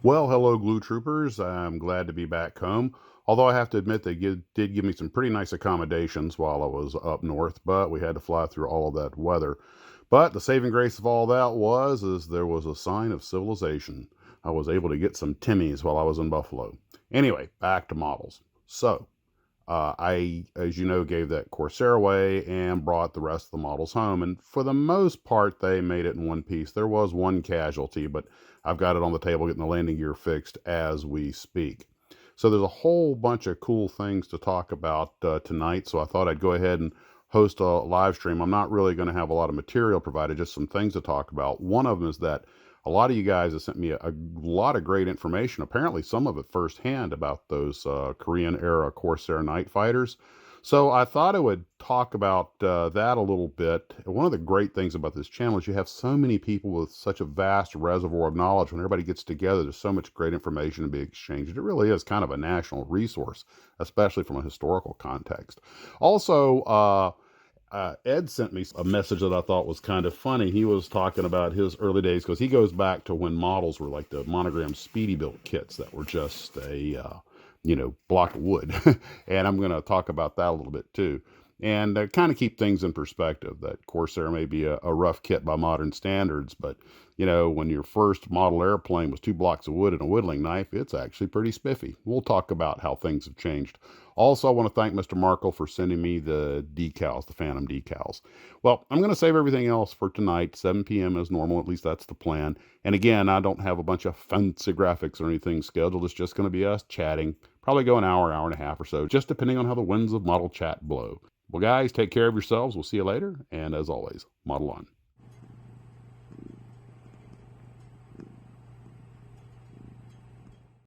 Well, hello, Glue Troopers. I'm glad to be back home. Although I have to admit did give me some pretty nice accommodations while I was up north, but we had to fly through all of that weather. But the saving grace of all that is there was a sign of civilization. I was able to get some Timmies while I was in Buffalo. Anyway, back to models. As you know, gave that Corsair away and brought the rest of the models home. And for the most part, they made it in one piece. There was one casualty, but I've got it on the table getting the landing gear fixed as we speak. So there's a whole bunch of cool things to talk about tonight. So I thought I'd go ahead and host a live stream. I'm not really going to have a lot of material provided, just some things to talk about. One of them is that a lot of you guys have sent me a lot of great information, apparently some of it firsthand, about those Korean era Corsair night fighters. So I thought I would talk about that a little bit. One of the great things about this channel is you have so many people with such a vast reservoir of knowledge. When everybody gets together, there's so much great information to be exchanged. It really is kind of a national resource, especially from a historical context. Also, Ed sent me a message that I thought was kind of funny. He was talking about his early days because he goes back to when models were like the monogram Speedy built kits that were just a block of wood. And I'm going to talk about that a little bit too. And kind of keep things in perspective that Corsair may be a rough kit by modern standards, but when your first model airplane was 2 blocks of wood and a whittling knife, it's actually pretty spiffy. We'll talk about how things have changed. Also, I want to thank Mr. Markle for sending me the decals, the Phantom decals. Well, I'm going to save everything else for tonight, 7 p.m. as normal. At least that's the plan. And again, I don't have a bunch of fancy graphics or anything scheduled. It's just going to be us chatting. Probably go an hour, hour and a half or so, just depending on how the winds of model chat blow. Well, guys, take care of yourselves. We'll see you later. And as always, model on.